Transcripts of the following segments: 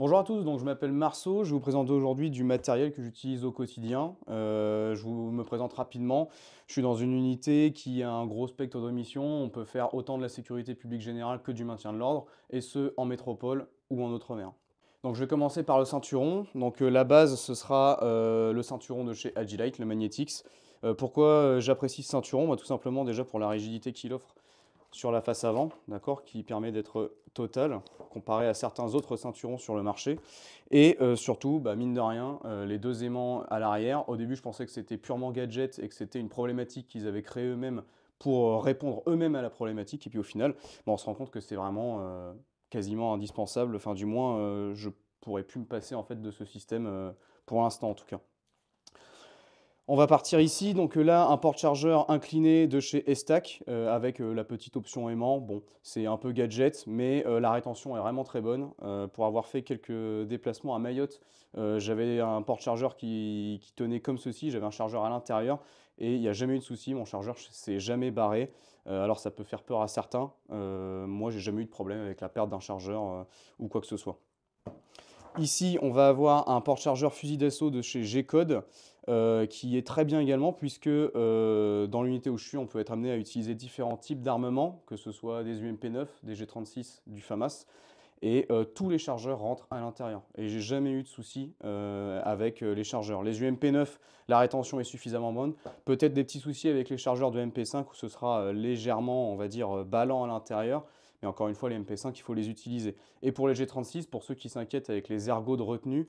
Bonjour à tous, donc je m'appelle Marceau, je vais vous présenter aujourd'hui du matériel que j'utilise au quotidien. Me présente rapidement. Je suis dans une unité qui a un gros spectre de mission. On peut faire autant de la sécurité publique générale que du maintien de l'ordre, et ce en métropole ou en outre-mer. Donc je vais commencer par le ceinturon. Donc la base, ce sera le ceinturon de chez Agilite, le Magnetix. Pourquoi j'apprécie ce ceinturon? Tout simplement déjà pour la rigidité qu'il offre sur la face avant, d'accord, qui permet d'être total comparé à certains autres ceinturons sur le marché. Et surtout, mine de rien, les deux aimants à l'arrière. Au début, je pensais que c'était purement gadget et que c'était une problématique qu'ils avaient créée eux-mêmes pour répondre eux-mêmes à la problématique. Et puis au final, on se rend compte que c'est vraiment quasiment indispensable. Enfin, du moins, je pourrais plus me passer en fait de ce système pour l'instant en tout cas. On va partir ici, donc là, un porte-chargeur incliné de chez Estac avec la petite option aimant. Bon, c'est un peu gadget, mais la rétention est vraiment très bonne. Pour avoir fait quelques déplacements à Mayotte, j'avais un porte-chargeur qui tenait comme ceci. J'avais un chargeur à l'intérieur et il n'y a jamais eu de souci. Mon chargeur s'est jamais barré. Alors ça peut faire peur à certains. Moi, j'ai jamais eu de problème avec la perte d'un chargeur ou quoi que ce soit. Ici, on va avoir un porte-chargeur fusil d'assaut de chez G-Code qui est très bien également puisque dans l'unité où je suis, on peut être amené à utiliser différents types d'armements, que ce soit des UMP9, des G36, du FAMAS, et tous les chargeurs rentrent à l'intérieur. Et j'ai jamais eu de soucis avec les chargeurs. Les UMP9, la rétention est suffisamment bonne. Peut-être des petits soucis avec les chargeurs de MP5 où ce sera légèrement, on va dire, ballant à l'intérieur. Mais encore une fois, les MP5, il faut les utiliser. Et pour les G36, pour ceux qui s'inquiètent avec les ergots de retenue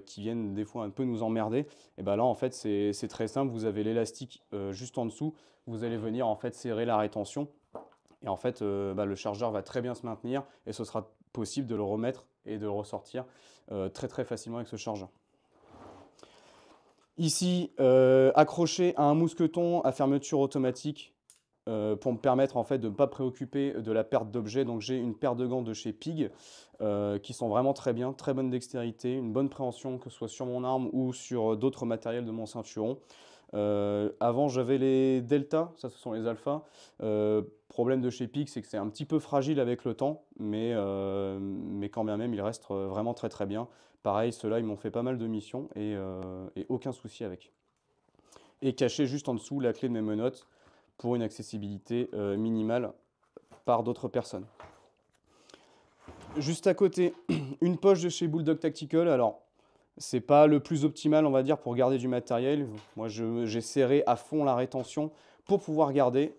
qui viennent des fois un peu nous emmerder, et ben là, en fait, c'est très simple. Vous avez l'élastique juste en dessous. Vous allez venir en fait serrer la rétention. Et en fait, le chargeur va très bien se maintenir et ce sera possible de le remettre et de le ressortir très très facilement avec ce chargeur. Ici, accroché à un mousqueton à fermeture automatique pour me permettre en fait de ne pas préoccuper de la perte d'objets. Donc j'ai une paire de gants de chez Pig qui sont vraiment très bien, très bonne dextérité, une bonne préhension que ce soit sur mon arme ou sur d'autres matériels de mon ceinturon. Avant j'avais les Delta, ça ce sont les Alpha. Problème de chez Pig, c'est que c'est un petit peu fragile avec le temps, mais quand bien même il reste vraiment très très bien. Pareil, ceux-là ils m'ont fait pas mal de missions et aucun souci avec. Et caché juste en dessous la clé de mes menottes pour une accessibilité minimale par d'autres personnes. Juste à côté, une poche de chez Bulldog Tactical. Alors, c'est pas le plus optimal, on va dire, pour garder du matériel. Moi, j'ai serré à fond la rétention pour pouvoir garder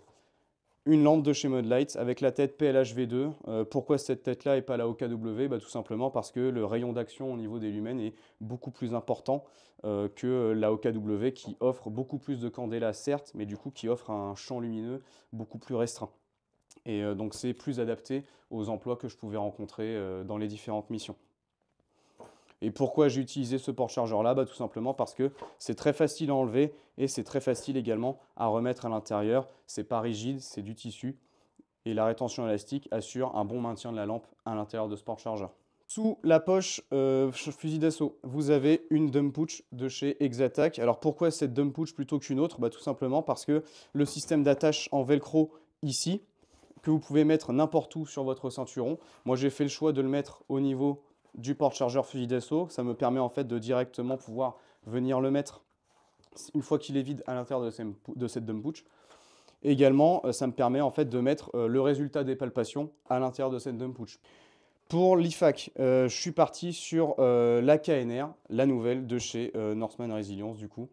une lampe de chez Modlight avec la tête PLHV2. Pourquoi cette tête-là et pas la OKW? Tout simplement parce que le rayon d'action au niveau des lumens est beaucoup plus important que la OKW qui offre beaucoup plus de candela, certes, mais du coup qui offre un champ lumineux beaucoup plus restreint. Et donc c'est plus adapté aux emplois que je pouvais rencontrer dans les différentes missions. Et pourquoi j'ai utilisé ce porte-chargeur là? Tout simplement parce que c'est très facile à enlever et c'est très facile également à remettre à l'intérieur. C'est pas rigide, c'est du tissu et la rétention élastique assure un bon maintien de la lampe à l'intérieur de ce porte-chargeur. Sous la poche fusil d'assaut, vous avez une dump pouch de chez Exatac. Alors pourquoi cette dump pouch plutôt qu'une autre? Tout simplement parce que le système d'attache en velcro ici, que vous pouvez mettre n'importe où sur votre ceinturon. Moi, j'ai fait le choix de le mettre au niveau du porte-chargeur fusil d'assaut. Ça me permet en fait de directement pouvoir venir le mettre une fois qu'il est vide à l'intérieur de cette dump pouch. Et également, ça me permet en fait de mettre le résultat des palpations à l'intérieur de cette dump pouch. Pour l'IFAC, je suis parti sur la KNR, la nouvelle de chez Northman Resilience du coup.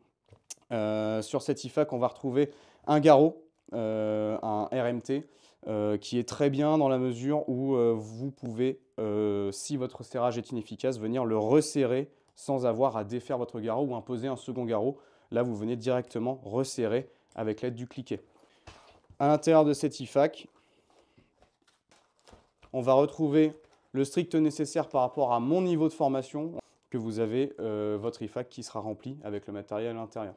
Sur cette IFAC, on va retrouver un garrot, un RMT, qui est très bien dans la mesure où vous pouvez, si votre serrage est inefficace, venir le resserrer sans avoir à défaire votre garrot ou imposer un second garrot. Là, vous venez directement resserrer avec l'aide du cliquet. À l'intérieur de cette IFAC, on va retrouver le strict nécessaire par rapport à mon niveau de formation, que vous avez votre IFAC qui sera rempli avec le matériel à l'intérieur.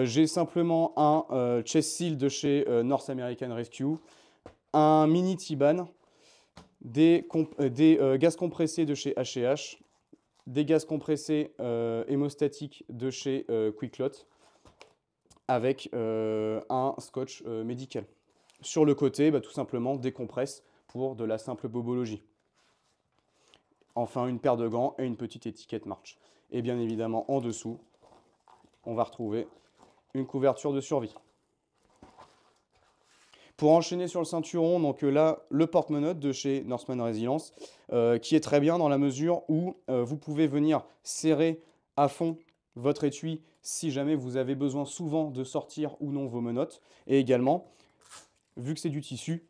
J'ai simplement un chest seal de chez North American Rescue, un mini T-ban, des gaz compressés de chez H&H, des gaz compressés hémostatiques de chez Quicklot, avec un scotch médical. Sur le côté, tout simplement des compresses pour de la simple bobologie. Enfin, une paire de gants et une petite étiquette March. Et bien évidemment, en dessous, on va retrouver une couverture de survie. Pour enchaîner sur le ceinturon, donc là, le porte-menottes de chez Norseman Resilience, qui est très bien dans la mesure où vous pouvez venir serrer à fond votre étui si jamais vous avez besoin souvent de sortir ou non vos menottes. Et également, vu que c'est du tissu,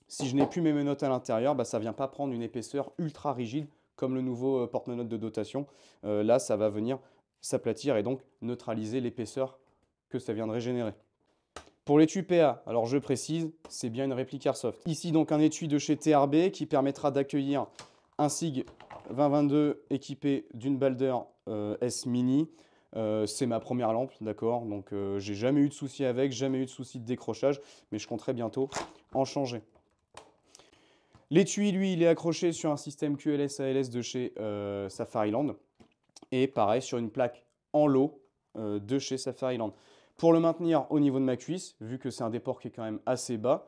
si je n'ai plus mes menottes à l'intérieur, ça ne vient pas prendre une épaisseur ultra rigide comme le nouveau porte-menottes de dotation. Là, ça va venir s'aplatir et donc neutraliser l'épaisseur que ça viendrait générer. Pour l'étui PA, alors je précise, c'est bien une réplique Airsoft. Ici donc un étui de chez TRB qui permettra d'accueillir un SIG 2022 équipé d'une Balder S Mini. C'est ma première lampe, d'accord, donc j'ai jamais eu de souci avec, jamais eu de souci de décrochage, mais je compterai bientôt en changer. L'étui, lui, il est accroché sur un système QLS-ALS de chez Safariland et pareil sur une plaque en low de chez Safariland. Pour le maintenir au niveau de ma cuisse, vu que c'est un déport qui est quand même assez bas,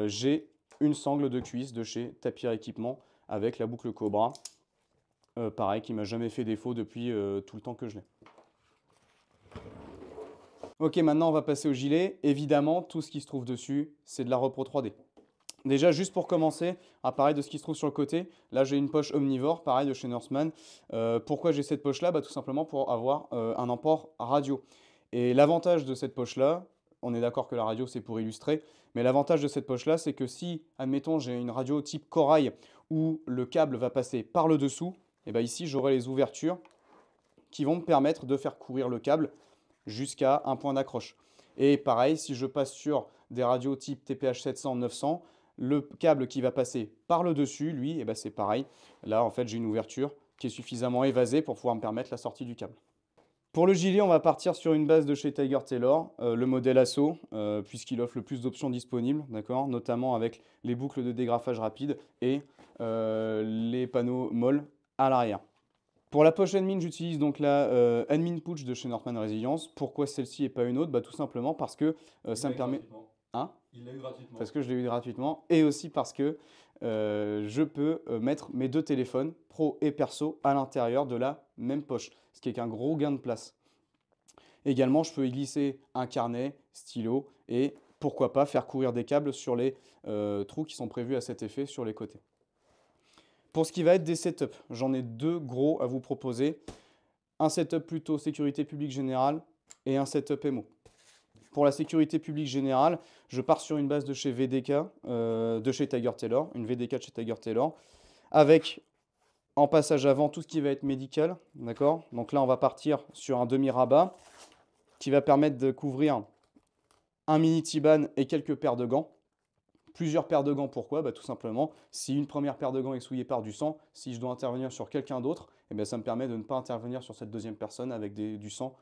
j'ai une sangle de cuisse de chez Tapir Équipement avec la boucle Cobra. Pareil, qui m'a jamais fait défaut depuis tout le temps que je l'ai. Ok, maintenant on va passer au gilet. Évidemment, tout ce qui se trouve dessus, c'est de la Repro 3D. Déjà, juste pour commencer, pareil de ce qui se trouve sur le côté, là j'ai une poche omnivore, pareil de chez Norseman. Pourquoi j'ai cette poche-là? Tout simplement pour avoir un emport radio. Et l'avantage de cette poche-là, on est d'accord que la radio c'est pour illustrer, mais l'avantage de cette poche-là, c'est que si, admettons, j'ai une radio type corail où le câble va passer par le dessous, et bien ici j'aurai les ouvertures qui vont me permettre de faire courir le câble jusqu'à un point d'accroche. Et pareil, si je passe sur des radios type TPH 700-900, le câble qui va passer par le dessus, lui, c'est pareil. Là, en fait, j'ai une ouverture qui est suffisamment évasée pour pouvoir me permettre la sortie du câble. Pour le gilet, on va partir sur une base de chez Tiger Tailor, le modèle Asso, puisqu'il offre le plus d'options disponibles, notamment avec les boucles de dégrafage rapide et les panneaux MOL à l'arrière. Pour la poche Admin, j'utilise donc la Admin Pouch de chez Norseman Resilience. Pourquoi celle-ci et pas une autre? Tout simplement parce que ça me permet... Hein? Il l'a eu gratuitement. Parce que je l'ai eu gratuitement et aussi parce que je peux mettre mes deux téléphones, pro et perso, à l'intérieur de la même poche, ce qui est un gros gain de place. Également, je peux y glisser un carnet, stylo et pourquoi pas faire courir des câbles sur les trous qui sont prévus à cet effet sur les côtés. Pour ce qui va être des setups, j'en ai deux gros à vous proposer. Un setup plutôt sécurité publique générale et un setup MO. Pour la sécurité publique générale, je pars sur une base de chez VDK, de chez Tiger Tailor, une VDK de chez Tiger Tailor, avec en passage avant tout ce qui va être médical, d'accord. Donc là, on va partir sur un demi-rabat qui va permettre de couvrir un mini T-ban et quelques paires de gants. Plusieurs paires de gants, pourquoi? Tout simplement, si une première paire de gants est souillée par du sang, si je dois intervenir sur quelqu'un d'autre, ça me permet de ne pas intervenir sur cette deuxième personne avec du sang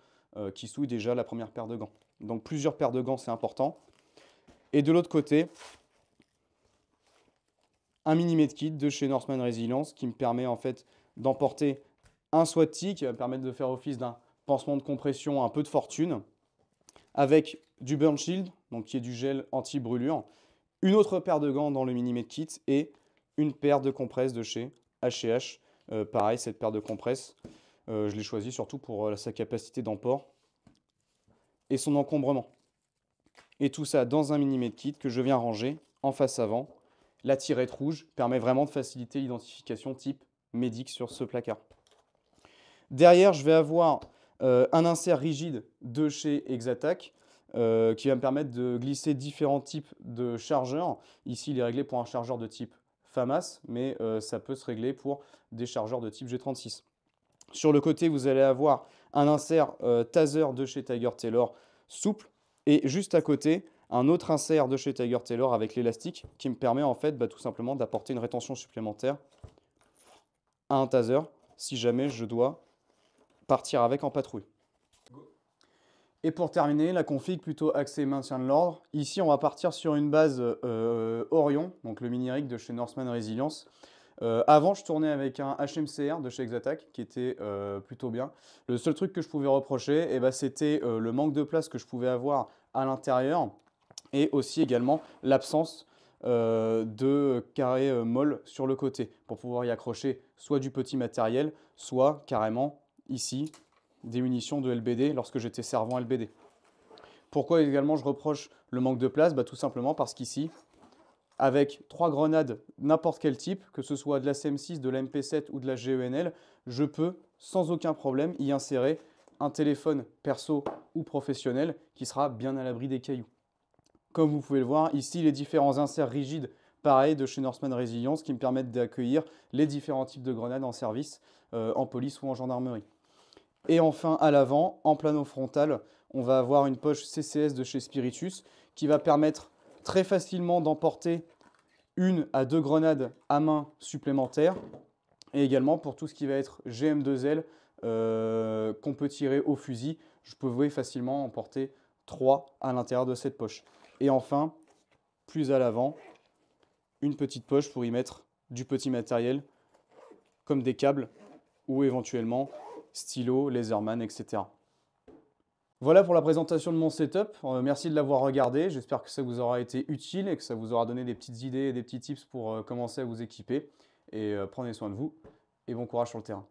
qui souille déjà la première paire de gants. Donc plusieurs paires de gants, c'est important. Et de l'autre côté, un mini medkit de chez Norseman Resilience qui me permet en fait d'emporter un SWAT-T qui va me permettre de faire office d'un pansement de compression un peu de fortune, avec du burn shield, donc qui est du gel anti-brûlure, une autre paire de gants dans le mini medkit et une paire de compresses de chez H&H. Pareil, cette paire de compresses, je l'ai choisie surtout pour sa capacité d'emport et son encombrement. Et tout ça dans un mini medkit que je viens ranger en face avant. La tirette rouge permet vraiment de faciliter l'identification type médic sur ce placard. Derrière, je vais avoir un insert rigide de chez Exatac qui va me permettre de glisser différents types de chargeurs. Ici, il est réglé pour un chargeur de type FAMAS, mais ça peut se régler pour des chargeurs de type G36. Sur le côté, vous allez avoir un insert taser de chez Tiger Tailor souple et juste à côté, un autre insert de chez Tiger Tailor avec l'élastique qui me permet en fait tout simplement d'apporter une rétention supplémentaire à un taser si jamais je dois partir avec en patrouille. Et pour terminer, la config plutôt axée maintien de l'ordre. Ici, on va partir sur une base Orion, donc le mini-rig de chez Norseman Resilience. Avant, je tournais avec un HMCR de chez Exatac qui était plutôt bien. Le seul truc que je pouvais reprocher, c'était le manque de place que je pouvais avoir à l'intérieur et aussi également l'absence de carrés molles sur le côté pour pouvoir y accrocher soit du petit matériel, soit carrément ici des munitions de LBD lorsque j'étais servant LBD. Pourquoi également je reproche le manque de place? Tout simplement parce qu'ici, avec 3 grenades n'importe quel type, que ce soit de la CM6, de la MP7 ou de la GENL, je peux sans aucun problème y insérer un téléphone perso ou professionnel qui sera bien à l'abri des cailloux. Comme vous pouvez le voir, ici les différents inserts rigides, pareil, de chez Norseman Resilience, qui me permettent d'accueillir les différents types de grenades en service, en police ou en gendarmerie. Et enfin, à l'avant, en plano frontal, on va avoir une poche CCS de chez Spiritus qui va permettre très facilement d'emporter 1 à 2 grenades à main supplémentaires et également pour tout ce qui va être GM2L qu'on peut tirer au fusil, je pouvais facilement emporter 3 à l'intérieur de cette poche. Et enfin, plus à l'avant, une petite poche pour y mettre du petit matériel comme des câbles ou éventuellement stylo, laserman, etc. Voilà pour la présentation de mon setup. Merci de l'avoir regardé. J'espère que ça vous aura été utile et que ça vous aura donné des petites idées et des petits tips pour commencer à vous équiper. Et prenez soin de vous et bon courage sur le terrain.